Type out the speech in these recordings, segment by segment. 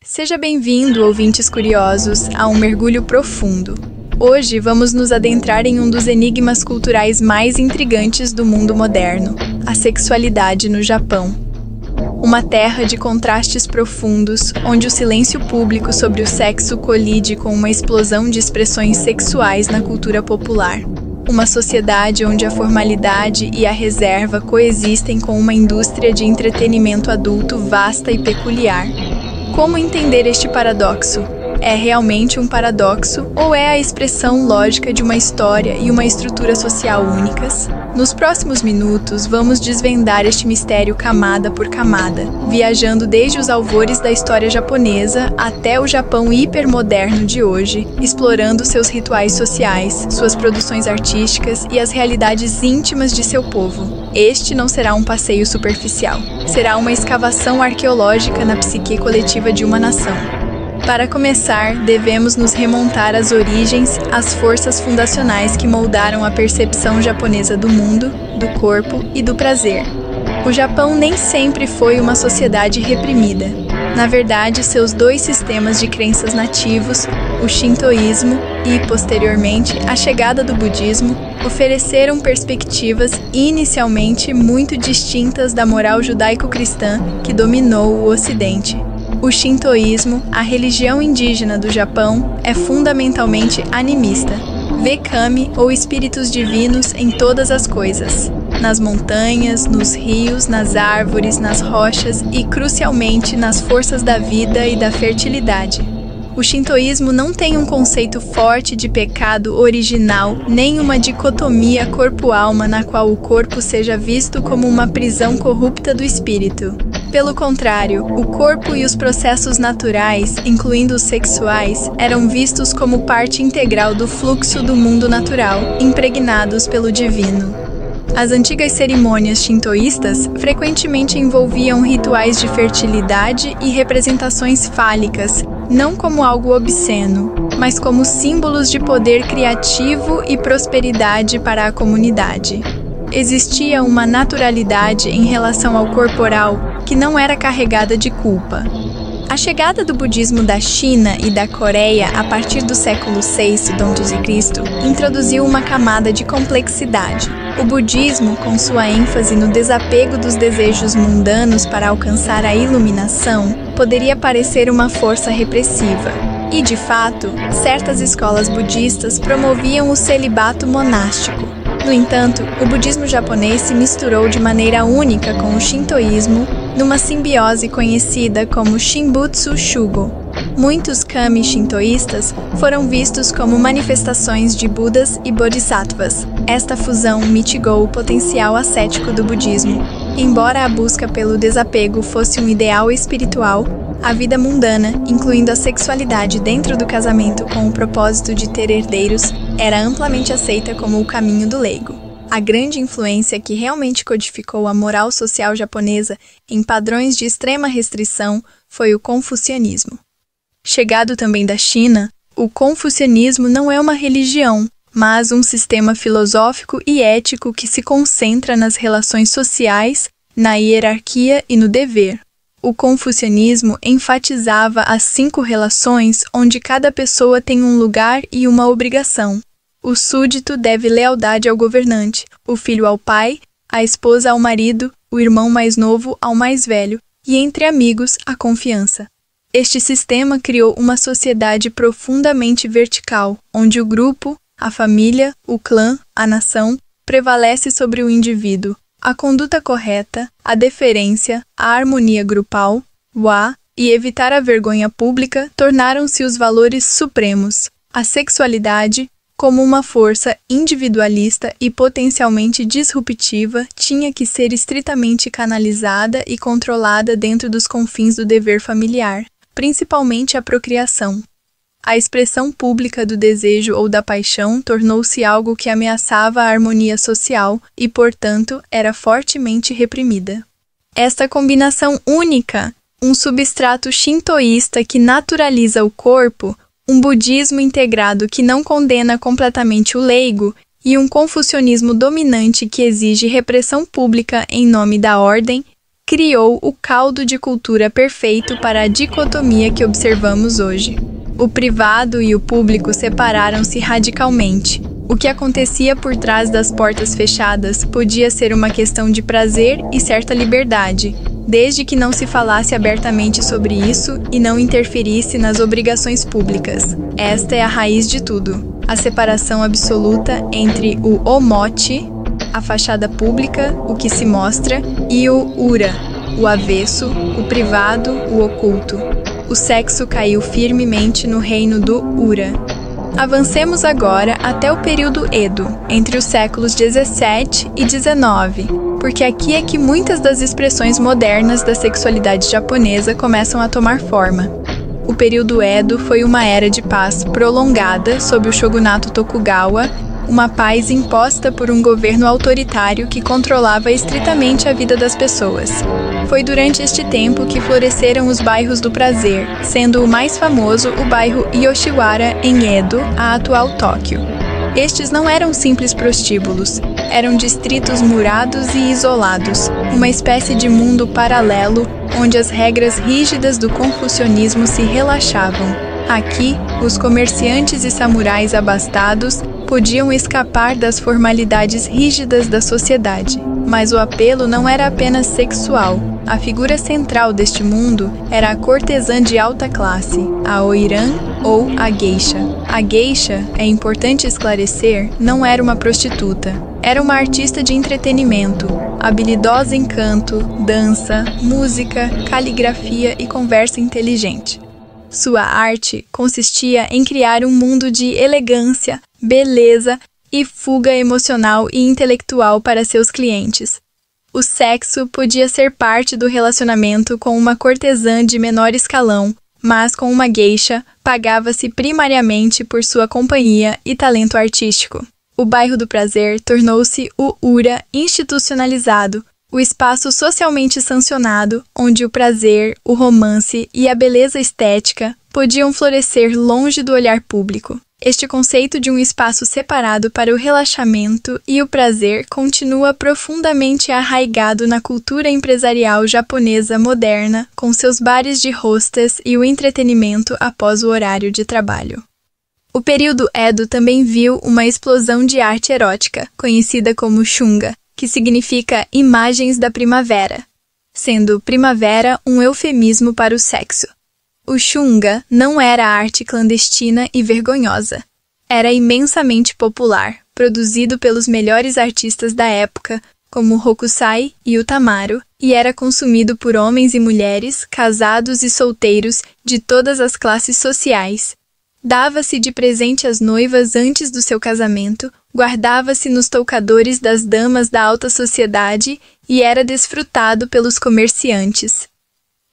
Seja bem-vindo, ouvintes curiosos, a um mergulho profundo. Hoje vamos nos adentrar em um dos enigmas culturais mais intrigantes do mundo moderno, a sexualidade no Japão. Uma terra de contrastes profundos, onde o silêncio público sobre o sexo colide com uma explosão de expressões sexuais na cultura popular. Uma sociedade onde a formalidade e a reserva coexistem com uma indústria de entretenimento adulto vasta e peculiar. Como entender este paradoxo? É realmente um paradoxo ou é a expressão lógica de uma história e uma estrutura social únicas? Nos próximos minutos, vamos desvendar este mistério camada por camada, viajando desde os alvores da história japonesa até o Japão hipermoderno de hoje, explorando seus rituais sociais, suas produções artísticas e as realidades íntimas de seu povo. Este não será um passeio superficial, será uma escavação arqueológica na psique coletiva de uma nação. Para começar, devemos nos remontar às origens, às forças fundacionais que moldaram a percepção japonesa do mundo, do corpo e do prazer. O Japão nem sempre foi uma sociedade reprimida. Na verdade, seus dois sistemas de crenças nativos, o shintoísmo e, posteriormente, a chegada do budismo, ofereceram perspectivas inicialmente muito distintas da moral judaico-cristã que dominou o Ocidente. O shintoísmo, a religião indígena do Japão, é fundamentalmente animista. Vê kami ou espíritos divinos em todas as coisas. Nas montanhas, nos rios, nas árvores, nas rochas e, crucialmente, nas forças da vida e da fertilidade. O shintoísmo não tem um conceito forte de pecado original, nem uma dicotomia corpo-alma na qual o corpo seja visto como uma prisão corrupta do espírito. Pelo contrário, o corpo e os processos naturais, incluindo os sexuais, eram vistos como parte integral do fluxo do mundo natural, impregnados pelo divino. As antigas cerimônias shintoístas frequentemente envolviam rituais de fertilidade e representações fálicas, não como algo obsceno, mas como símbolos de poder criativo e prosperidade para a comunidade. Existia uma naturalidade em relação ao corporal que não era carregada de culpa. A chegada do budismo da China e da Coreia a partir do século VI d.C. introduziu uma camada de complexidade. O budismo, com sua ênfase no desapego dos desejos mundanos para alcançar a iluminação, poderia parecer uma força repressiva. E, de fato, certas escolas budistas promoviam o celibato monástico. No entanto, o budismo japonês se misturou de maneira única com o shintoísmo numa simbiose conhecida como Shinbutsu Shugo. Muitos kami shintoístas foram vistos como manifestações de Budas e Bodhisattvas. Esta fusão mitigou o potencial ascético do budismo. Embora a busca pelo desapego fosse um ideal espiritual, a vida mundana, incluindo a sexualidade dentro do casamento com o propósito de ter herdeiros, era amplamente aceita como o caminho do leigo. A grande influência que realmente codificou a moral social japonesa em padrões de extrema restrição foi o confucionismo. Chegado também da China, o confucionismo não é uma religião, mas um sistema filosófico e ético que se concentra nas relações sociais, na hierarquia e no dever. O confucionismo enfatizava as 5 relações onde cada pessoa tem um lugar e uma obrigação. O súdito deve lealdade ao governante, o filho ao pai, a esposa ao marido, o irmão mais novo ao mais velho, e entre amigos, a confiança. Este sistema criou uma sociedade profundamente vertical, onde o grupo, a família, o clã, a nação, prevalece sobre o indivíduo. A conduta correta, a deferência, a harmonia grupal, e evitar a vergonha pública tornaram-se os valores supremos. A sexualidade, como uma força individualista e potencialmente disruptiva, tinha que ser estritamente canalizada e controlada dentro dos confins do dever familiar, principalmente a procriação. A expressão pública do desejo ou da paixão tornou-se algo que ameaçava a harmonia social e, portanto, era fortemente reprimida. Esta combinação única, um substrato shintoísta que naturaliza o corpo, um budismo integrado que não condena completamente o leigo e um confucionismo dominante que exige repressão pública em nome da ordem, criou o caldo de cultura perfeito para a dicotomia que observamos hoje. O privado e o público separaram-se radicalmente. O que acontecia por trás das portas fechadas podia ser uma questão de prazer e certa liberdade, desde que não se falasse abertamente sobre isso e não interferisse nas obrigações públicas. Esta é a raiz de tudo, a separação absoluta entre o omote, a fachada pública, o que se mostra, e o ura, o avesso, o privado, o oculto. O sexo caiu firmemente no reino do ura. Avancemos agora até o período Edo, entre os séculos 17 e 19, porque aqui é que muitas das expressões modernas da sexualidade japonesa começam a tomar forma. O período Edo foi uma era de paz prolongada sob o shogunato Tokugawa, uma paz imposta por um governo autoritário que controlava estritamente a vida das pessoas. Foi durante este tempo que floresceram os bairros do prazer, sendo o mais famoso o bairro Yoshiwara, em Edo, a atual Tóquio. Estes não eram simples prostíbulos, eram distritos murados e isolados, uma espécie de mundo paralelo onde as regras rígidas do confucionismo se relaxavam. Aqui, os comerciantes e samurais abastados podiam escapar das formalidades rígidas da sociedade. Mas o apelo não era apenas sexual. A figura central deste mundo era a cortesã de alta classe, a oiran ou a geisha. A geisha, é importante esclarecer, não era uma prostituta. Era uma artista de entretenimento, habilidosa em canto, dança, música, caligrafia e conversa inteligente. Sua arte consistia em criar um mundo de elegância, beleza e fuga emocional e intelectual para seus clientes. O sexo podia ser parte do relacionamento com uma cortesã de menor escalão, mas com uma geisha pagava-se primariamente por sua companhia e talento artístico. O bairro do prazer tornou-se o ura institucionalizado, o espaço socialmente sancionado, onde o prazer, o romance e a beleza estética podiam florescer longe do olhar público. Este conceito de um espaço separado para o relaxamento e o prazer continua profundamente arraigado na cultura empresarial japonesa moderna, com seus bares de hostess e o entretenimento após o horário de trabalho. O período Edo também viu uma explosão de arte erótica, conhecida como shunga, que significa imagens da primavera, sendo primavera um eufemismo para o sexo. O shunga não era arte clandestina e vergonhosa. Era imensamente popular, produzido pelos melhores artistas da época, como Hokusai e Utamaro, e era consumido por homens e mulheres, casados e solteiros de todas as classes sociais. Dava-se de presente às noivas antes do seu casamento, guardava-se nos toucadores das damas da alta sociedade e era desfrutado pelos comerciantes.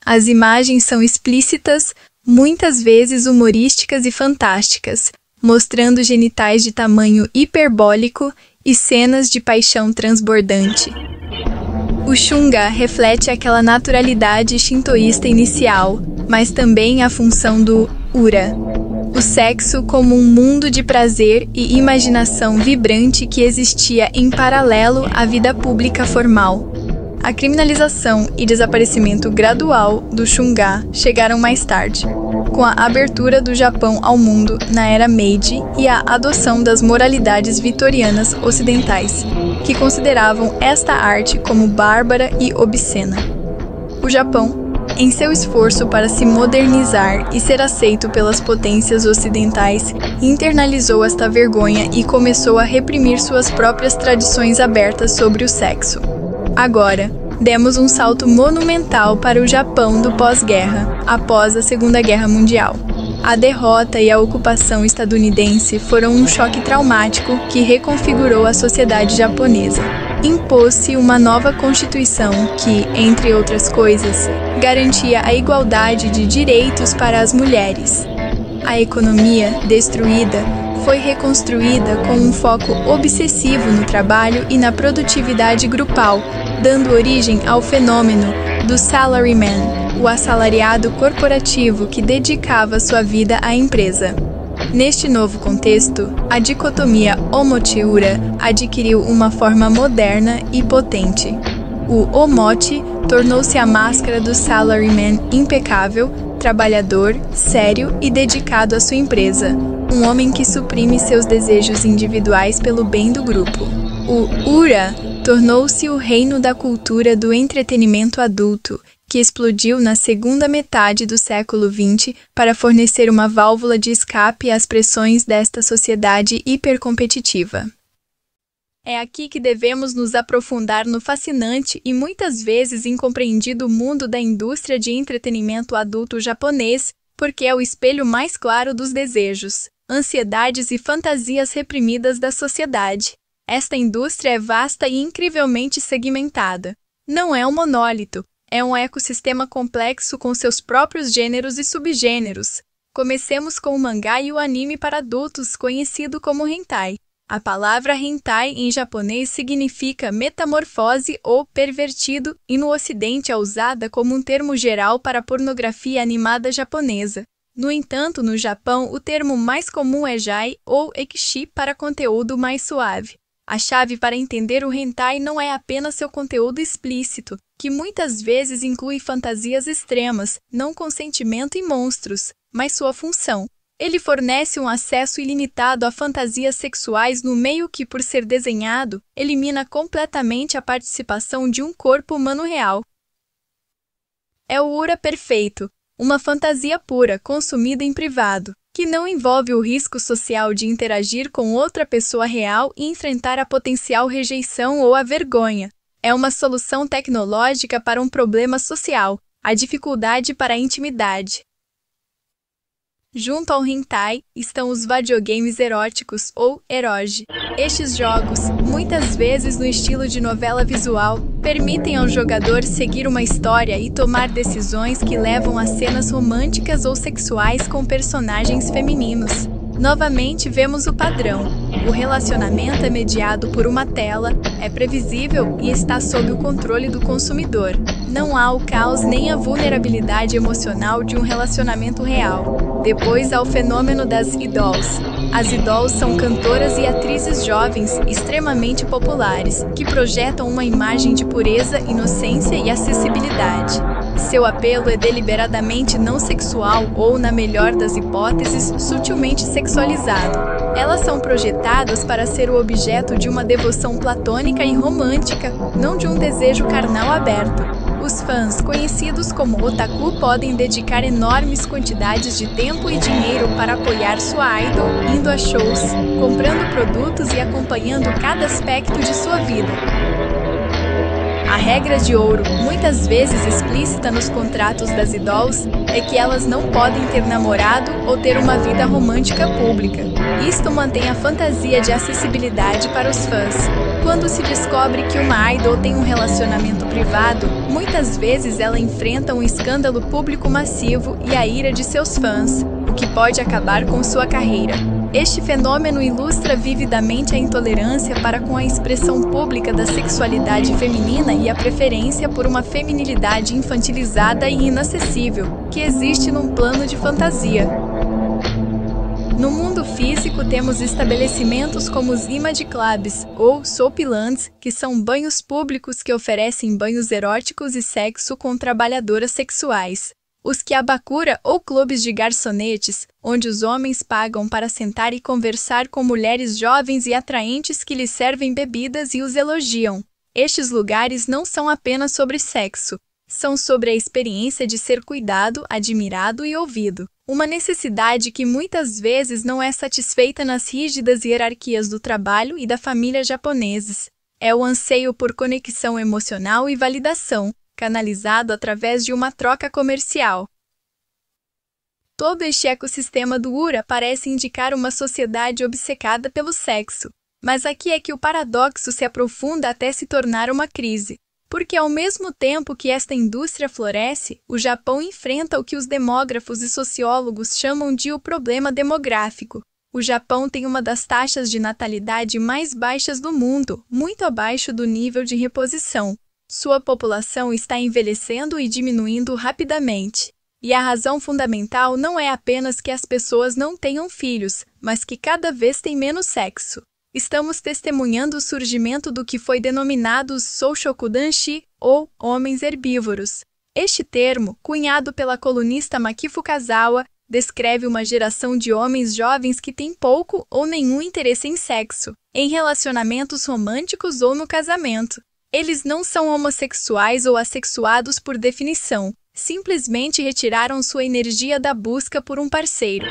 As imagens são explícitas, muitas vezes humorísticas e fantásticas, mostrando genitais de tamanho hiperbólico e cenas de paixão transbordante. O shunga reflete aquela naturalidade shintoísta inicial, mas também a função do ura, o sexo como um mundo de prazer e imaginação vibrante que existia em paralelo à vida pública formal. A criminalização e desaparecimento gradual do shunga chegaram mais tarde, com a abertura do Japão ao mundo na era Meiji e a adoção das moralidades vitorianas ocidentais, que consideravam esta arte como bárbara e obscena. O Japão, em seu esforço para se modernizar e ser aceito pelas potências ocidentais, internalizou esta vergonha e começou a reprimir suas próprias tradições abertas sobre o sexo. Agora, demos um salto monumental para o Japão do pós-guerra, após a Segunda Guerra Mundial. A derrota e a ocupação estadunidense foram um choque traumático que reconfigurou a sociedade japonesa. Impôs-se uma nova constituição que, entre outras coisas, garantia a igualdade de direitos para as mulheres. A economia, destruída, foi reconstruída com um foco obsessivo no trabalho e na produtividade grupal, dando origem ao fenômeno do salaryman, o assalariado corporativo que dedicava sua vida à empresa. Neste novo contexto, a dicotomia omote-ura adquiriu uma forma moderna e potente. O omote tornou-se a máscara do salaryman impecável, trabalhador, sério e dedicado à sua empresa. Um homem que suprime seus desejos individuais pelo bem do grupo. O ura tornou-se o reino da cultura do entretenimento adulto, que explodiu na segunda metade do século XX para fornecer uma válvula de escape às pressões desta sociedade hipercompetitiva. É aqui que devemos nos aprofundar no fascinante e muitas vezes incompreendido mundo da indústria de entretenimento adulto japonês, porque é o espelho mais claro dos desejos, ansiedades e fantasias reprimidas da sociedade. Esta indústria é vasta e incrivelmente segmentada. Não é um monólito. É um ecossistema complexo com seus próprios gêneros e subgêneros. Comecemos com o mangá e o anime para adultos, conhecido como hentai. A palavra hentai em japonês significa metamorfose ou pervertido e no ocidente é usada como um termo geral para a pornografia animada japonesa. No entanto, no Japão, o termo mais comum é jai ou ekishi para conteúdo mais suave. A chave para entender o hentai não é apenas seu conteúdo explícito, que muitas vezes inclui fantasias extremas, não consentimento e monstros, mas sua função. Ele fornece um acesso ilimitado a fantasias sexuais no meio que, por ser desenhado, elimina completamente a participação de um corpo humano real. É o ura perfeito, uma fantasia pura, consumida em privado, que não envolve o risco social de interagir com outra pessoa real e enfrentar a potencial rejeição ou a vergonha. É uma solução tecnológica para um problema social, a dificuldade para a intimidade. Junto ao hentai estão os videogames eróticos ou eroge. Estes jogos, muitas vezes no estilo de novela visual, permitem ao jogador seguir uma história e tomar decisões que levam a cenas românticas ou sexuais com personagens femininos. Novamente vemos o padrão. O relacionamento é mediado por uma tela, é previsível e está sob o controle do consumidor. Não há o caos nem a vulnerabilidade emocional de um relacionamento real. Depois há o fenômeno das idols. As idols são cantoras e atrizes jovens, extremamente populares, que projetam uma imagem de pureza, inocência e acessibilidade. Seu apelo é deliberadamente não sexual ou, na melhor das hipóteses, sutilmente sexualizado. Elas são projetadas para ser o objeto de uma devoção platônica e romântica, não de um desejo carnal aberto. Os fãs, conhecidos como otaku, podem dedicar enormes quantidades de tempo e dinheiro para apoiar sua idol, indo a shows, comprando produtos e acompanhando cada aspecto de sua vida. A regra de ouro, muitas vezes explícita nos contratos das idols, é que elas não podem ter namorado ou ter uma vida romântica pública. Isto mantém a fantasia de acessibilidade para os fãs. Quando se descobre que uma idol tem um relacionamento privado, muitas vezes ela enfrenta um escândalo público massivo e a ira de seus fãs, o que pode acabar com sua carreira. Este fenômeno ilustra vividamente a intolerância para com a expressão pública da sexualidade feminina e a preferência por uma feminilidade infantilizada e inacessível, que existe num plano de fantasia. No mundo físico, temos estabelecimentos como os image clubs, ou soaplands, que são banhos públicos que oferecem banhos eróticos e sexo com trabalhadoras sexuais. Os kyabakura, ou clubes de garçonetes, onde os homens pagam para sentar e conversar com mulheres jovens e atraentes que lhes servem bebidas e os elogiam. Estes lugares não são apenas sobre sexo, são sobre a experiência de ser cuidado, admirado e ouvido. Uma necessidade que muitas vezes não é satisfeita nas rígidas hierarquias do trabalho e da família japoneses. É o anseio por conexão emocional e validação, canalizado através de uma troca comercial. Todo este ecossistema do ura parece indicar uma sociedade obcecada pelo sexo, mas aqui é que o paradoxo se aprofunda até se tornar uma crise. Porque ao mesmo tempo que esta indústria floresce, o Japão enfrenta o que os demógrafos e sociólogos chamam de o problema demográfico. O Japão tem uma das taxas de natalidade mais baixas do mundo, muito abaixo do nível de reposição. Sua população está envelhecendo e diminuindo rapidamente. E a razão fundamental não é apenas que as pessoas não tenham filhos, mas que cada vez têm menos sexo. Estamos testemunhando o surgimento do que foi denominado os Soushokudanshi, ou homens herbívoros. Este termo, cunhado pela colunista Maki Fukazawa, descreve uma geração de homens jovens que têm pouco ou nenhum interesse em sexo, em relacionamentos românticos ou no casamento. Eles não são homossexuais ou assexuados por definição, simplesmente retiraram sua energia da busca por um parceiro.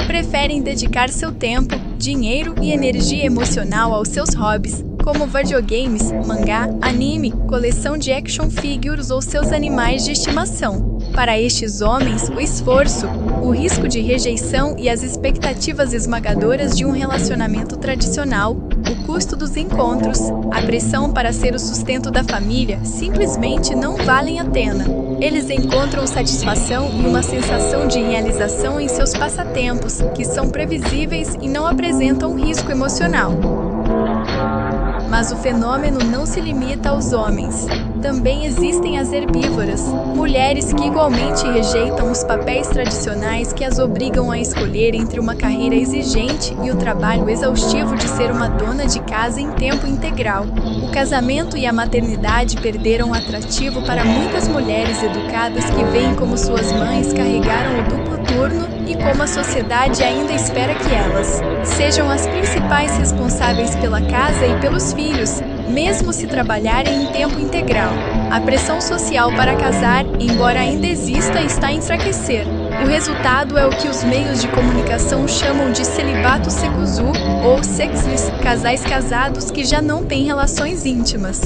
Preferem dedicar seu tempo, dinheiro e energia emocional aos seus hobbies, como videogames, mangá, anime, coleção de action figures ou seus animais de estimação. Para estes homens, o esforço, o risco de rejeição e as expectativas esmagadoras de um relacionamento tradicional, o custo dos encontros, a pressão para ser o sustento da família, simplesmente não valem a pena. Eles encontram satisfação e uma sensação de realização em seus passatempos, que são previsíveis e não apresentam risco emocional. Mas o fenômeno não se limita aos homens. Também existem as herbívoras, mulheres que igualmente rejeitam os papéis tradicionais que as obrigam a escolher entre uma carreira exigente e o trabalho exaustivo de ser uma dona de casa em tempo integral. O casamento e a maternidade perderam atrativo para muitas mulheres educadas que veem como suas mães carregaram o duplo turno e como a sociedade ainda espera que elas sejam as principais responsáveis pela casa e pelos filhos, mesmo se trabalharem em tempo integral. A pressão social para casar, embora ainda exista, está a enfraquecer. O resultado é o que os meios de comunicação chamam de celibato sekuzu, ou sexless, casais casados que já não têm relações íntimas.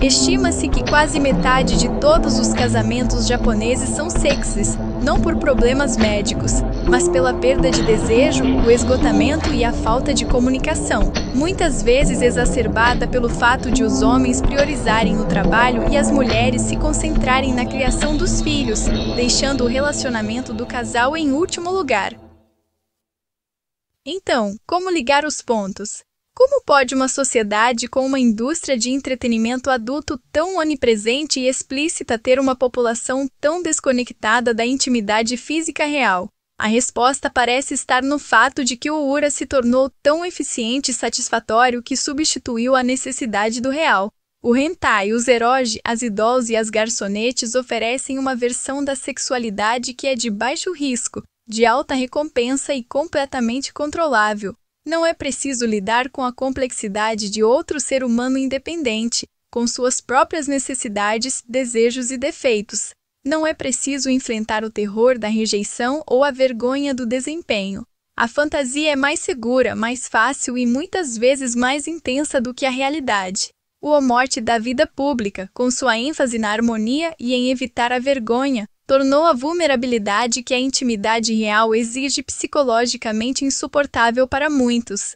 Estima-se que quase metade de todos os casamentos japoneses são sexless, não por problemas médicos, mas pela perda de desejo, o esgotamento e a falta de comunicação, muitas vezes exacerbada pelo fato de os homens priorizarem o trabalho e as mulheres se concentrarem na criação dos filhos, deixando o relacionamento do casal em último lugar. Então, como ligar os pontos? Como pode uma sociedade com uma indústria de entretenimento adulto tão onipresente e explícita ter uma população tão desconectada da intimidade física real? A resposta parece estar no fato de que o Ura se tornou tão eficiente e satisfatório que substituiu a necessidade do real. O hentai, os eroge, as idols e as garçonetes oferecem uma versão da sexualidade que é de baixo risco, de alta recompensa e completamente controlável. Não é preciso lidar com a complexidade de outro ser humano independente, com suas próprias necessidades, desejos e defeitos. Não é preciso enfrentar o terror da rejeição ou a vergonha do desempenho. A fantasia é mais segura, mais fácil e muitas vezes mais intensa do que a realidade. O Omorte da vida pública, com sua ênfase na harmonia e em evitar a vergonha, tornou a vulnerabilidade que a intimidade real exige psicologicamente insuportável para muitos.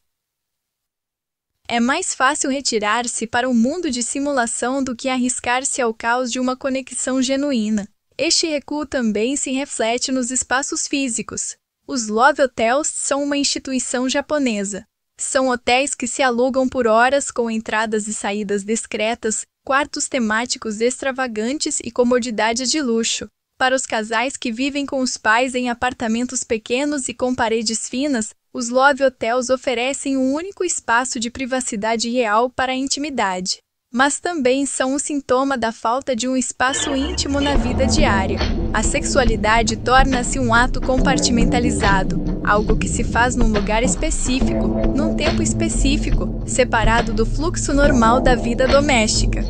É mais fácil retirar-se para um mundo de simulação do que arriscar-se ao caos de uma conexão genuína. Este recuo também se reflete nos espaços físicos. Os Love Hotels são uma instituição japonesa. São hotéis que se alugam por horas com entradas e saídas discretas, quartos temáticos extravagantes e comodidades de luxo. Para os casais que vivem com os pais em apartamentos pequenos e com paredes finas, os Love Hotels oferecem um único espaço de privacidade real para a intimidade. Mas também são um sintoma da falta de um espaço íntimo na vida diária. A sexualidade torna-se um ato compartimentalizado, algo que se faz num lugar específico, num tempo específico, separado do fluxo normal da vida doméstica.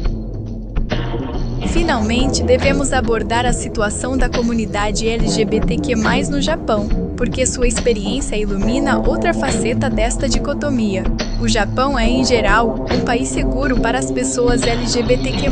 Finalmente, devemos abordar a situação da comunidade LGBTQ+ no Japão, porque sua experiência ilumina outra faceta desta dicotomia. O Japão é, em geral, um país seguro para as pessoas LGBTQ+.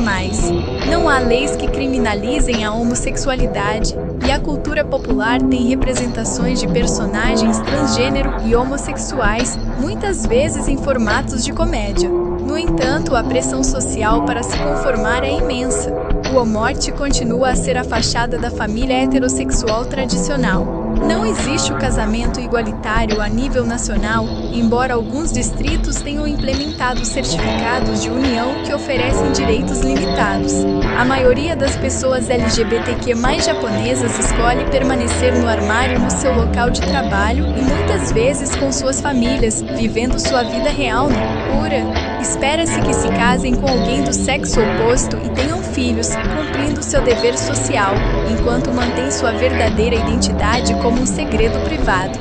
Não há leis que criminalizem a homossexualidade, e a cultura popular tem representações de personagens transgênero e homossexuais, muitas vezes em formatos de comédia. No entanto, a pressão social para se conformar é imensa. o Omort continua a ser a fachada da família heterossexual tradicional. Não existe o casamento igualitário a nível nacional, embora alguns distritos tenham implementado certificados de união que oferecem direitos limitados. A maioria das pessoas LGBTQ+ japonesas escolhe permanecer no armário no seu local de trabalho e muitas vezes com suas famílias, vivendo sua vida real no Ura. Espera-se que se casem com alguém do sexo oposto e tenham filhos, cumprindo seu dever social, enquanto mantém sua verdadeira identidade como um segredo privado.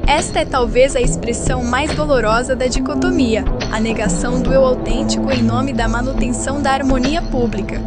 Esta é talvez a expressão mais dolorosa da dicotomia, a negação do eu autêntico em nome da manutenção da harmonia pública.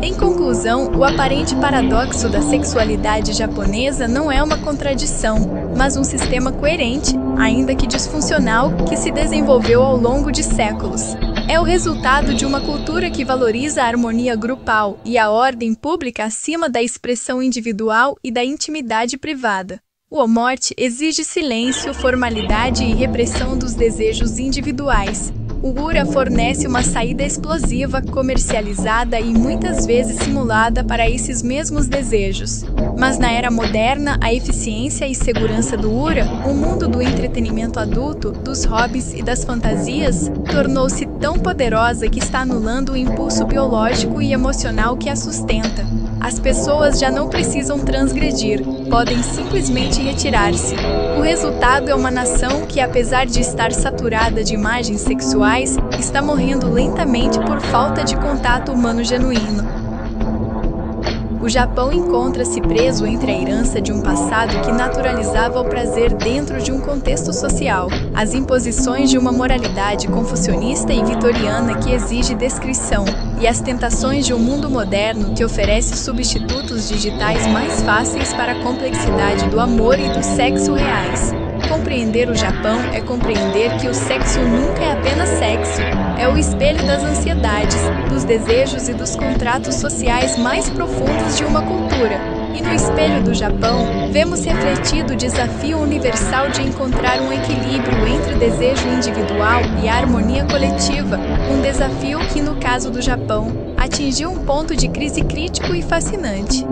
Em conclusão, o aparente paradoxo da sexualidade japonesa não é uma contradição, mas um sistema coerente, ainda que disfuncional, que se desenvolveu ao longo de séculos. É o resultado de uma cultura que valoriza a harmonia grupal e a ordem pública acima da expressão individual e da intimidade privada. O Omort exige silêncio, formalidade e repressão dos desejos individuais. O Ura fornece uma saída explosiva, comercializada e muitas vezes simulada para esses mesmos desejos. Mas na era moderna, a eficiência e segurança do Ura, o mundo do entretenimento adulto, dos hobbies e das fantasias, tornou-se tão poderosa que está anulando o impulso biológico e emocional que a sustenta. As pessoas já não precisam transgredir, podem simplesmente retirar-se. O resultado é uma nação que, apesar de estar saturada de imagens sexuais, está morrendo lentamente por falta de contato humano genuíno. O Japão encontra-se preso entre a herança de um passado que naturalizava o prazer dentro de um contexto social, as imposições de uma moralidade confucionista e vitoriana que exige descrição, e as tentações de um mundo moderno que oferece substitutos digitais mais fáceis para a complexidade do amor e do sexo reais. Compreender o Japão é compreender que o sexo nunca é apenas sexo, é o espelho das ansiedades, dos desejos e dos contratos sociais mais profundos de uma cultura. E no espelho do Japão, vemos refletido o desafio universal de encontrar um equilíbrio entre o desejo individual e a harmonia coletiva, um desafio que, no caso do Japão, atingiu um ponto de crise crítico e fascinante.